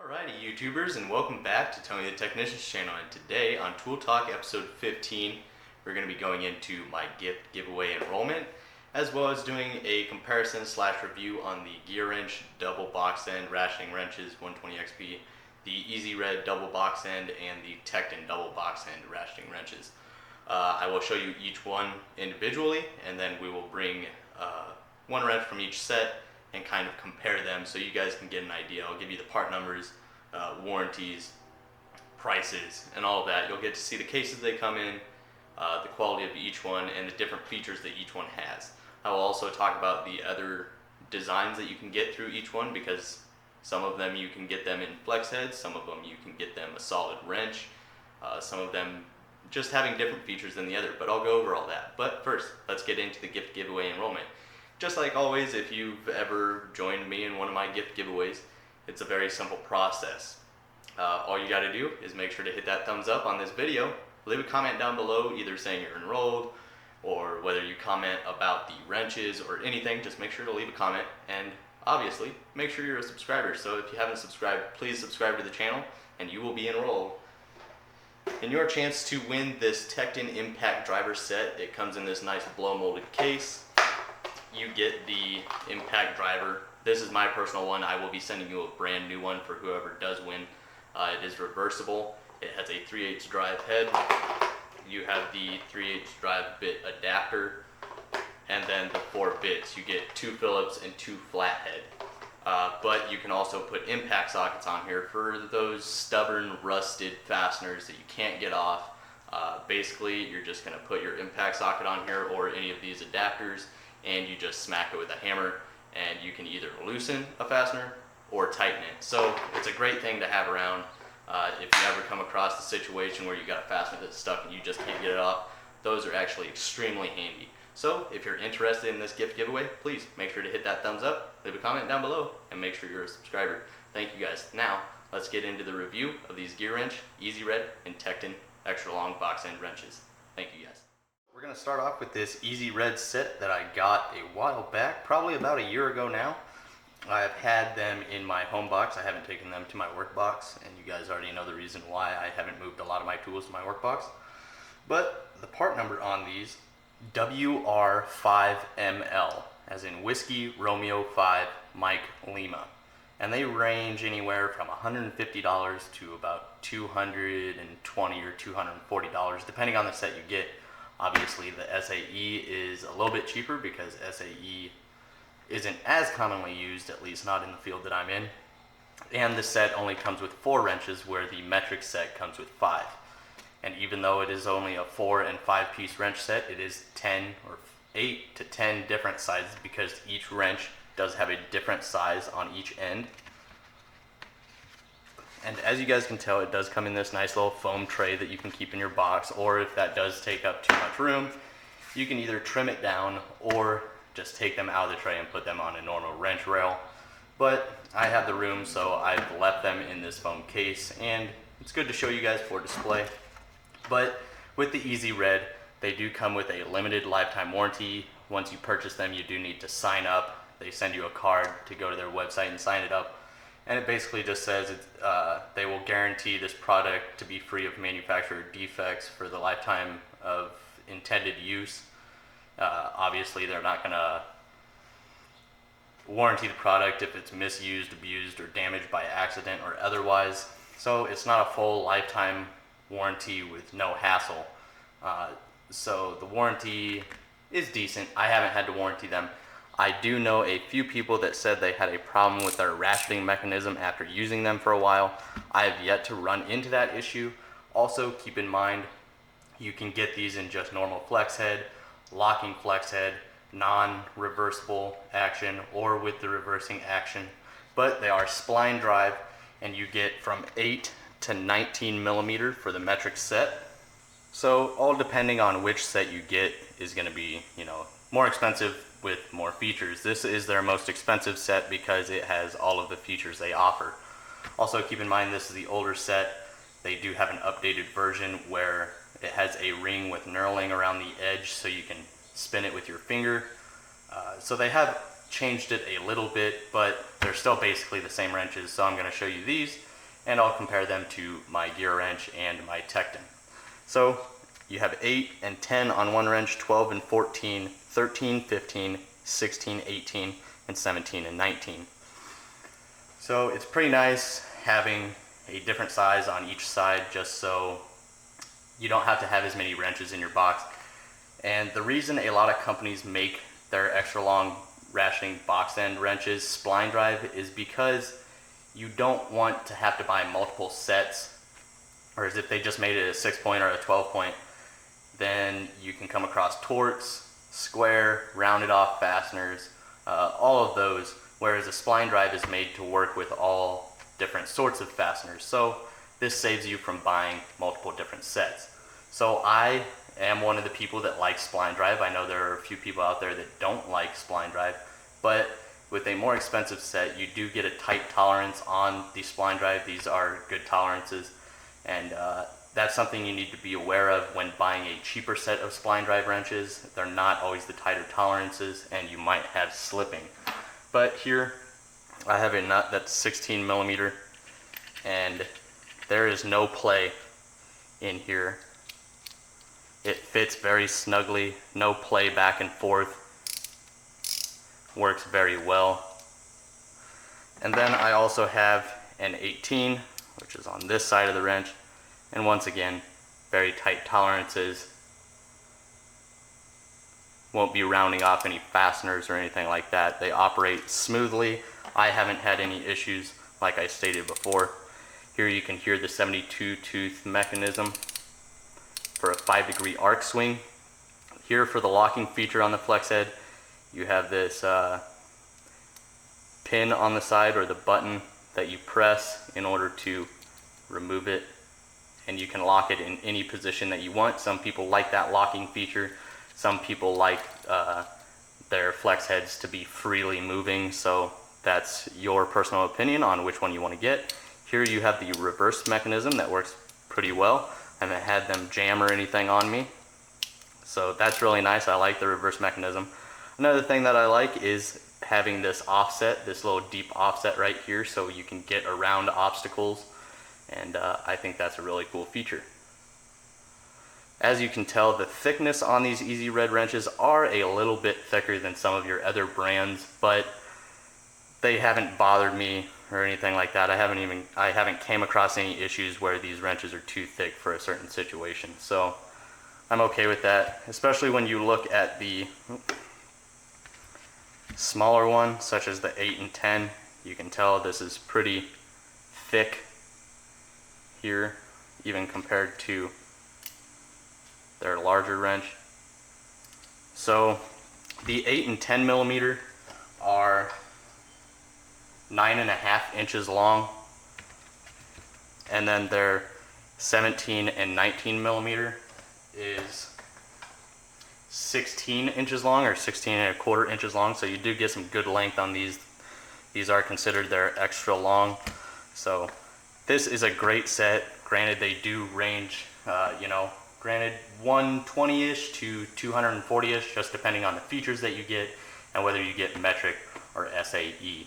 Alrighty YouTubers, and welcome back to Tony the Technician's channel. And today on Tool Talk episode 15, we're going to be going into my gift giveaway enrollment, as well as doing a comparison / review on the Gearwrench double box end rationing wrenches 120XP, the Easy Red double box end, and the Tekton double box end rationing wrenches. I will show you each one individually, and then we will bring one wrench from each set and kind of compare them so you guys can get an idea. I'll give you the part numbers, warranties, prices, and all of that. You'll get to see the cases they come in, the quality of each one, and the different features that each one has. I will also talk about the other designs that you can get through each one, because some of them you can get them in flex heads, some of them you can get them a solid wrench, some of them just having different features than the other, but I'll go over all that. But first, let's get into the gift giveaway enrollment. Just like always, if you've ever joined me in one of my gift giveaways, it's a very simple process. All you got to do is make sure to hit that thumbs up on this video, leave a comment down below either saying you're enrolled, or whether you comment about the wrenches or anything. Just make sure to leave a comment, and obviously make sure you're a subscriber. So if you haven't subscribed, please subscribe to the channel and you will be enrolled. In your chance to win this Tekton impact driver set, it comes in this nice blow molded case. You get the impact driver. This is my personal one. I will be sending you a brand new one for whoever does win. It is reversible. It has a 3/8 drive head. You have the 3/8 drive bit adapter, and then the 4 bits. You get 2 Phillips and 2 flathead. But you can also put impact sockets on here for those stubborn rusted fasteners that you can't get off. Basically, you're just going to put your impact socket on here or any of these adapters, and you just smack it with a hammer, and you can either loosen a fastener or tighten it. So it's a great thing to have around. If you ever come across the situation where you got a fastener that's stuck and you just can't get it off, those are actually extremely handy. So if you're interested in this gift giveaway, please make sure to hit that thumbs up, leave a comment down below, and make sure you're a subscriber. Thank you guys. Now, let's get into the review of these Gearwrench, Easy Red, and Tekton extra long box end wrenches. Thank you guys. We're going to start off with this Easy Red set that I got a while back, probably about a year ago now. I've had them in my home box. I haven't taken them to my work box, and you guys already know the reason why I haven't moved a lot of my tools to my work box. But the part number on these, WR5ML, as in Whiskey Romeo 5 Mike Lima. And they range anywhere from $150 to about $220 or $240, depending on the set you get. Obviously, the SAE is a little bit cheaper because SAE isn't as commonly used, at least not in the field that I'm in. And the set only comes with 4 wrenches, where the metric set comes with 5. And even though it is only a 4 and 5 piece wrench set, it is 10 or 8 to 10 different sizes, because each wrench does have a different size on each end. And as you guys can tell, it does come in this nice little foam tray that you can keep in your box, or if that does take up too much room, you can either trim it down or just take them out of the tray and put them on a normal wrench rail. But I have the room, so I've left them in this foam case, and it's good to show you guys for display. But with the Easy Red, they do come with a limited lifetime warranty. Once you purchase them, you do need to sign up. They send you a card to go to their website and sign it up. And it basically just says they will guarantee this product to be free of manufacturer defects for the lifetime of intended use. Obviously, they're not going to warranty the product if it's misused, abused, or damaged by accident or otherwise. So it's not a full lifetime warranty with no hassle. So the warranty is decent. I haven't had to warranty them. I do know a few people that said they had a problem with their ratcheting mechanism after using them for a while. I have yet to run into that issue. Also, keep in mind, you can get these in just normal flex head, locking flex head, non-reversible action, or with the reversing action. But they are spline drive, and you get from 8 to 19 millimeter for the metric set. So all depending on which set you get is going to be, more expensive with more features. This is their most expensive set because it has all of the features they offer. Also keep in mind, this is the older set. They do have an updated version where it has a ring with knurling around the edge, so you can spin it with your finger. So they have changed it a little bit, but they're still basically the same wrenches. So I'm going to show you these, and I'll compare them to my Gearwrench and my Tekton. So you have 8 and 10 on one wrench, 12 and 14, 13, 15, 16, 18, and 17 and 19. So it's pretty nice having a different size on each side, just so you don't have to have as many wrenches in your box. And the reason a lot of companies make their extra long rationing box end wrenches spline drive is because you don't want to have to buy multiple sets, or as if they just made it a 6-point or a 12-point, then you can come across torques, square, rounded off fasteners, all of those, whereas a spline drive is made to work with all different sorts of fasteners. So this saves you from buying multiple different sets. So I am one of the people that likes spline drive. I know there are a few people out there that don't like spline drive, but with a more expensive set, you do get a tight tolerance on the spline drive. These are good tolerances, and that's something you need to be aware of when buying a cheaper set of spline drive wrenches. They're not always the tighter tolerances, and you might have slipping. But here I have a nut that's 16 millimeter, and there is no play in here. It fits very snugly, no play back and forth, works very well. And then I also have an 18, which is on this side of the wrench, and once again, very tight tolerances. Won't be rounding off any fasteners or anything like that. They operate smoothly. I haven't had any issues, like I stated before. Here you can hear the 72 tooth mechanism for a 5-degree arc swing. Here for the locking feature on the flex head, you have this pin on the side, or the button that you press in order to remove it, and you can lock it in any position that you want. Some people like that locking feature. Some people like their flex heads to be freely moving, so that's your personal opinion on which one you want to get. Here you have the reverse mechanism that works pretty well. I haven't had them jam or anything on me, so that's really nice. I like the reverse mechanism. Another thing that I like is having this offset, this little deep offset right here, so you can get around obstacles, and I think that's a really cool feature. As you can tell, the thickness on these Easy Red wrenches are a little bit thicker than some of your other brands, but they haven't bothered me or anything like that. I haven't came across any issues where these wrenches are too thick for a certain situation. So I'm okay with that, especially when you look at the smaller one, such as the 8 and 10. You can tell this is pretty thick here, even compared to their larger wrench. So the 8 and 10 millimeter are 9.5 inches long, and then their 17 and 19 millimeter is 16 inches long, or 16.25 inches long. So you do get some good length on these. These are considered their extra long. So this is a great set. Granted, they do range, granted 120-ish to 240-ish, just depending on the features that you get and whether you get metric or SAE.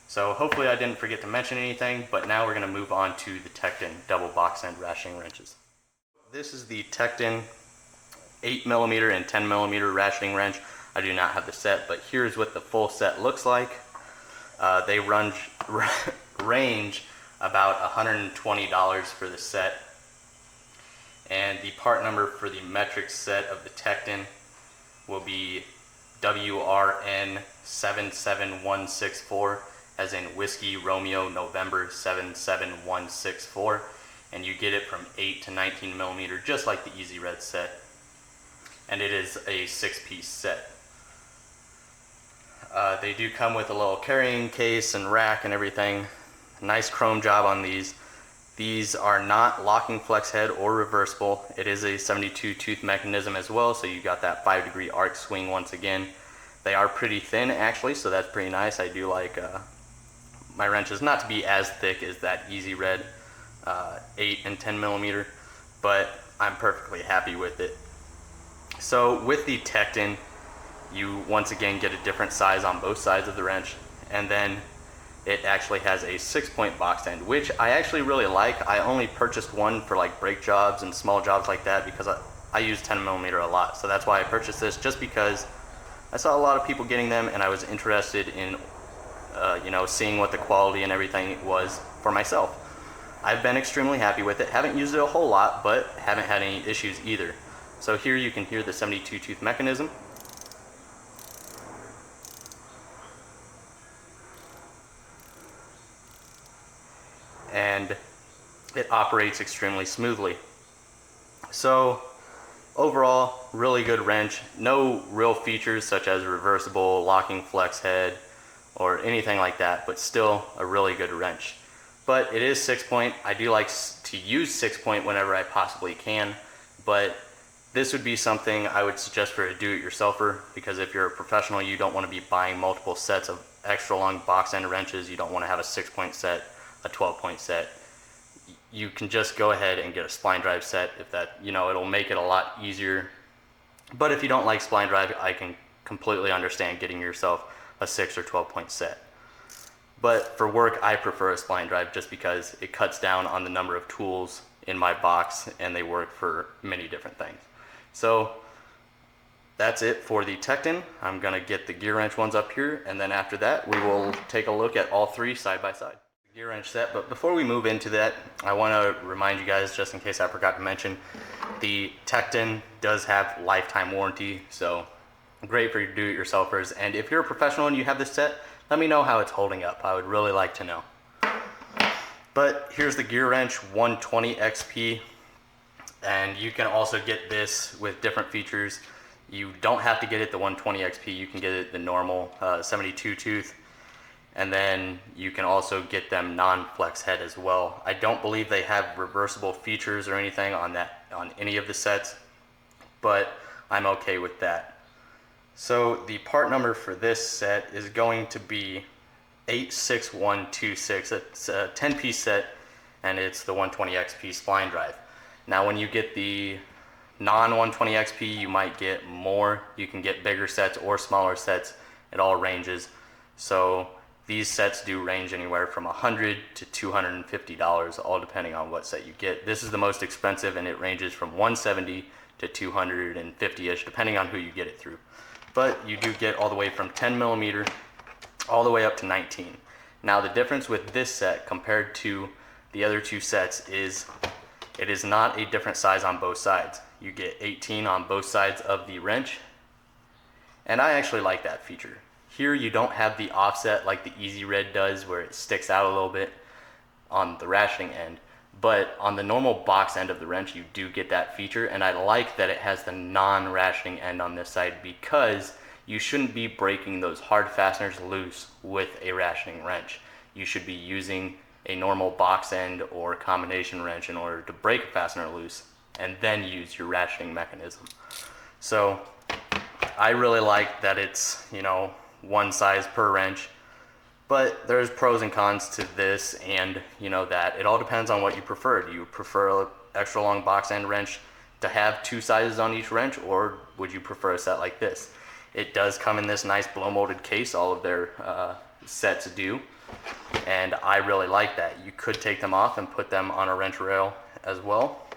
So hopefully I didn't forget to mention anything, but now we're going to move on to the Tekton double box end rationing wrenches. This is the Tekton 8mm and 10mm rationing wrench. I do not have the set, but here's what the full set looks like. They range about $120 for the set, and the part number for the metric set of the Tekton will be WRN 77164, as in Whiskey Romeo November 77164, and you get it from 8 to 19 millimeter, just like the Easy Red set, and it is a 6-piece set. They do come with a little carrying case and rack and everything. Nice chrome job on these. These are not locking flex head or reversible. It is a 72 tooth mechanism as well, so you got that 5-degree arc swing once again. They are pretty thin actually, so that's pretty nice. I do like my wrenches not to be as thick as that Easy Red 8 and 10 millimeter, but I'm perfectly happy with it. So with the Tekton, you once again get a different size on both sides of the wrench, and then it actually has a 6-point box end, which I actually really like. I only purchased one for like brake jobs and small jobs like that because I use 10mm a lot, so that's why I purchased this, just because I saw a lot of people getting them and I was interested in seeing what the quality and everything was for myself. I've been extremely happy with it. Haven't used it a whole lot, but haven't had any issues either. So here you can hear the 72 tooth mechanism. And it operates extremely smoothly. So overall, really good wrench. No real features such as reversible locking flex head or anything like that, but still a really good wrench. But it is 6-point. I do like to use 6-point whenever I possibly can, but this would be something I would suggest for a do-it-yourselfer, because if you're a professional, you don't want to be buying multiple sets of extra long box end wrenches. You don't want to have a 6-point set, a 12-point set. You can just go ahead and get a spline drive set if that, it'll make it a lot easier. But if you don't like spline drive, I can completely understand getting yourself a 6 or 12-point set. But for work, I prefer a spline drive just because it cuts down on the number of tools in my box and they work for many different things. So that's it for the Tekton. I'm gonna get the Gearwrench ones up here, and then after that, we will take a look at all three side by side. Gearwrench set, but before we move into that, I wanna remind you guys, just in case I forgot to mention, the Tekton does have lifetime warranty, so great for your do-it-yourselfers. And if you're a professional and you have this set, let me know how it's holding up. I would really like to know. But here's the Gearwrench 120 XP, and you can also get this with different features. You don't have to get it the 120 XP, you can get it the normal 72 tooth, and then you can also get them non-flex head as well. I don't believe they have reversible features or anything on any of the sets, but I'm okay with that. So the part number for this set is going to be 86126. It's a 10-piece set, and it's the 120 XP spline drive. Now when you get the non-120 XP, you might get more. You can get bigger sets or smaller sets. It all ranges. So these sets do range anywhere from $100 to $250, all depending on what set you get. This is the most expensive, and it ranges from $170 to $250-ish, depending on who you get it through. But you do get all the way from 10mm all the way up to 19. Now the difference with this set compared to the other two sets is it is not a different size on both sides. You get 18 on both sides of the wrench, and I actually like that feature. Here you don't have the offset like the Easy Red does, where it sticks out a little bit on the ratcheting end. But on the normal box end of the wrench, you do get that feature, and I like that it has the non-ratcheting end on this side, because you shouldn't be breaking those hard fasteners loose with a ratcheting wrench. You should be using a normal box end or combination wrench in order to break a fastener loose, and then use your ratcheting mechanism. So I really like that it's, one size per wrench. But there's pros and cons to this, and that it all depends on what you prefer. Do you prefer an extra long box end wrench to have two sizes on each wrench, or would you prefer a set like this? It does come in this nice blow molded case. All of their sets do, and I really like that. You could take them off and put them on a wrench rail as well.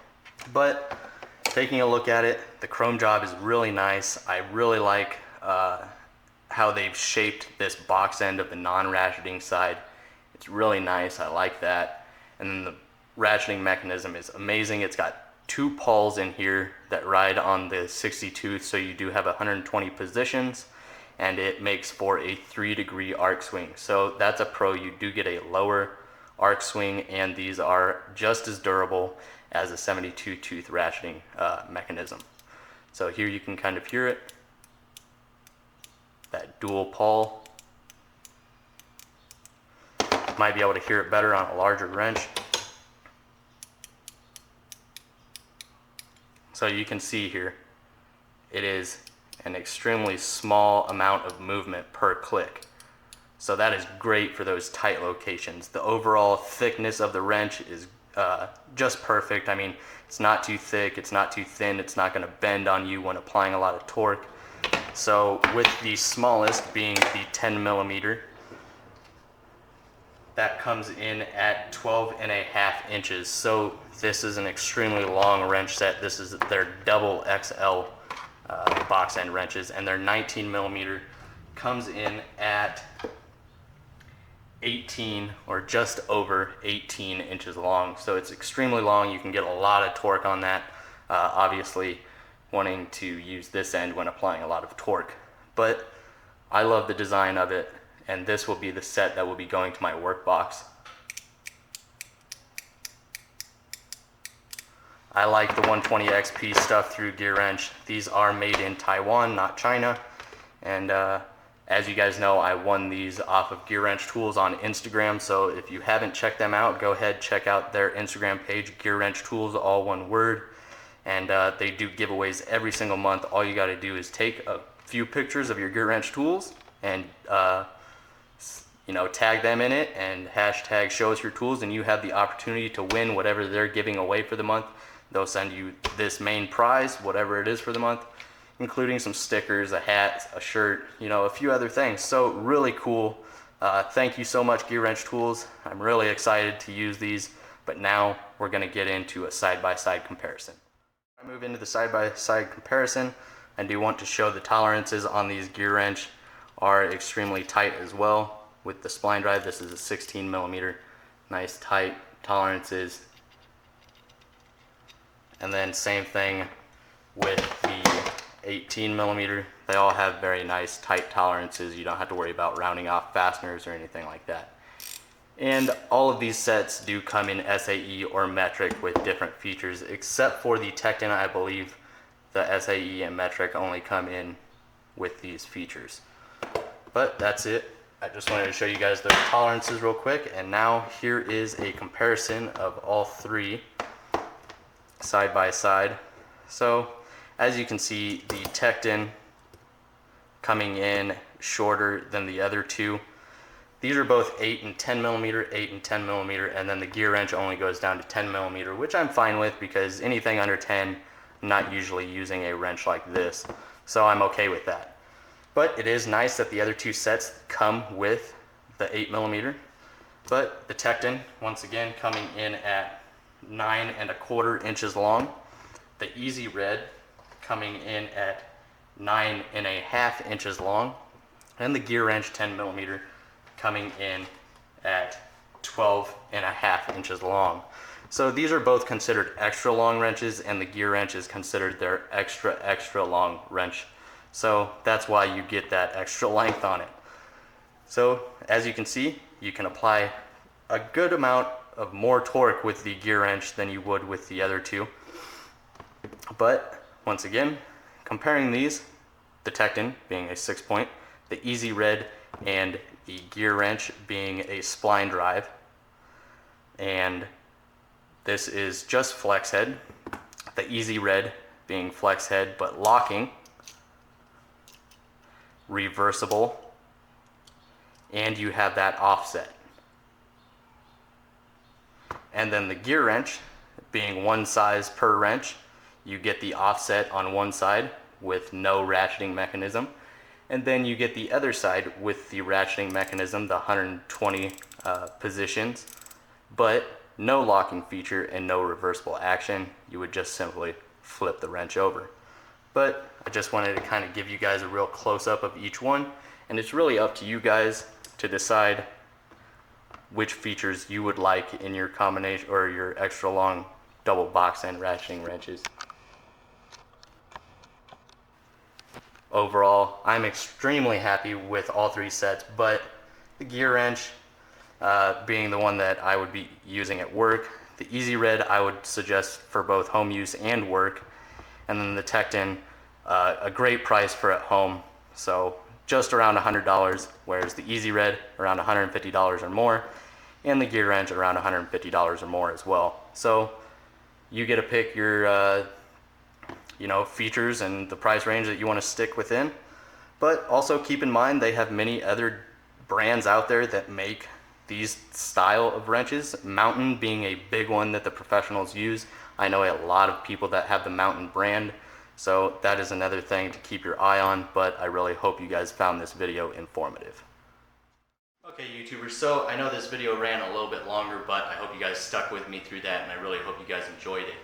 But taking a look at it, the chrome job is really nice. I really like how they've shaped this box end of the non-ratcheting side. It's really nice. I like that. And then the ratcheting mechanism is amazing. It's got two pawls in here that ride on the 60 tooth, so you do have 120 positions, and it makes for a 3-degree arc swing. So that's a pro. You do get a lower arc swing, and these are just as durable as a 72 tooth ratcheting mechanism. So here you can kind of hear it. That dual pawl. Might be able to hear it better on a larger wrench. So you can see here, it is an extremely small amount of movement per click. So that is great for those tight locations. The overall thickness of the wrench is just perfect. I mean, it's not too thick, it's not too thin, it's not going to bend on you when applying a lot of torque. So with the smallest being the 10 millimeter, that comes in at 12.5 inches. So this is an extremely long wrench set. This is their double XL box end wrenches, and their 19 millimeter comes in at 18 or just over 18 inches long. So it's extremely long. You can get a lot of torque on that. Obviously wanting to use this end when applying a lot of torque. But I love the design of it, and this will be the set that will be going to my work box. I like the 120 XP stuff through Gearwrench. These are made in Taiwan, not China. And as you guys know, I won these off of Gearwrench Tools on Instagram. So if you haven't checked them out, go ahead, check out their Instagram page, Gearwrench Tools, all one word. And they do giveaways every single month. All you gotta do is take a few pictures of your Gearwrench tools and tag them in it and hashtag show us your tools, and you have the opportunity to win whatever they're giving away for the month. They'll send you this main prize, whatever it is for the month, including some stickers, a hat, a shirt, a few other things. So really cool. Thank you so much, Gearwrench Tools. I'm really excited to use these, but now we're gonna get into a side-by-side comparison. I move into the side-by-side comparison. I do want to show the tolerances on these Gearwrench are extremely tight as well. With the spline drive, this is a 16 millimeter, nice tight tolerances. And then same thing with the 18 millimeter. They all have very nice tight tolerances. You don't have to worry about rounding off fasteners or anything like that. And all of these sets do come in SAE or metric with different features, except for the Tekton. I believe the SAE and metric only come in with these features. But that's it. I just wanted to show you guys the tolerances real quick, and now here is a comparison of all three side by side. So as you can see, the Tekton coming in shorter than the other two. These are both 8 and 10 millimeter, 8 and 10 millimeter, and then the Gearwrench only goes down to 10 millimeter, which I'm fine with because anything under 10, I'm not usually using a wrench like this. So I'm okay with that. But it is nice that the other two sets come with the 8 millimeter. But the Tekton, once again, coming in at 9.25 inches long. The Easy Red coming in at 9.5 inches long. And the Gearwrench 10 millimeter coming in at 12.5 inches long. So these are both considered extra long wrenches, and the Gearwrench is considered their extra long wrench. So that's why you get that extra length on it. So as you can see, you can apply a good amount of more torque with the Gearwrench than you would with the other two. But once again, comparing these, the Tekton being a 6-point, the Easy Red and the Gearwrench being a spline drive, and this is just flex head, the Easy Red being flex head but locking, reversible, and you have that offset. And then the Gearwrench being one size per wrench, you get the offset on one side with no ratcheting mechanism, and then you get the other side with the ratcheting mechanism, the 120 positions, but no locking feature and no reversible action. You would just simply flip the wrench over. But I just wanted to kind of give you guys a real close-up of each one, and it's really up to you guys to decide which features you would like in your combination or your extra long double box end ratcheting wrenches. Overall, I'm extremely happy with all three sets, but the Gearwrench being the one that I would be using at work, the Easy Red I would suggest for both home use and work, and then the Tekton, a great price for at home, so just around $100, whereas the Easy Red around $150 or more, and the Gearwrench around $150 or more as well. So you get to pick your features and the price range that you want to stick within. But also keep in mind they have many other brands out there that make these style of wrenches, Mountain being a big one that the professionals use. I know a lot of people that have the Mountain brand, So that is another thing to keep your eye on, but I really hope you guys found this video informative. Okay, YouTubers, so I know this video ran a little bit longer, but I hope you guys stuck with me through that, and I really hope you guys enjoyed it.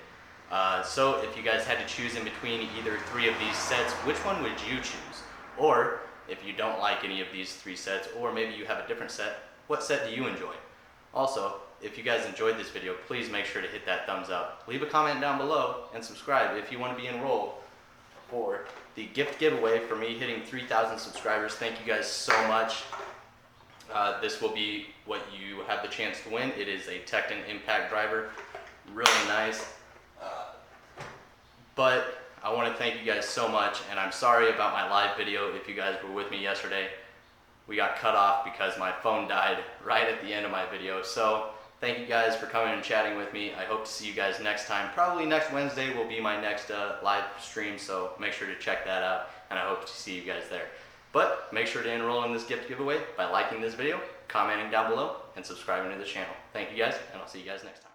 So if you guys had to choose in between either 3 of these sets, which one would you choose? Or if you don't like any of these 3 sets, or maybe you have a different set, what set do you enjoy? Also, if you guys enjoyed this video, please make sure to hit that thumbs up. Leave a comment down below and subscribe if you want to be enrolled for the gift giveaway for me hitting 3,000 subscribers. Thank you guys so much. This will be what you have the chance to win. It is a Tekton impact driver, really nice. But I want to thank you guys so much, and I'm sorry about my live video. If you guys were with me yesterday, we got cut off because my phone died right at the end of my video. So thank you guys for coming and chatting with me. I hope to see you guys next time. Probably next Wednesday will be my next live stream, so make sure to check that out, and I hope to see you guys there. But make sure to enroll in this gift giveaway by liking this video, commenting down below, and subscribing to the channel. Thank you guys, and I'll see you guys next time.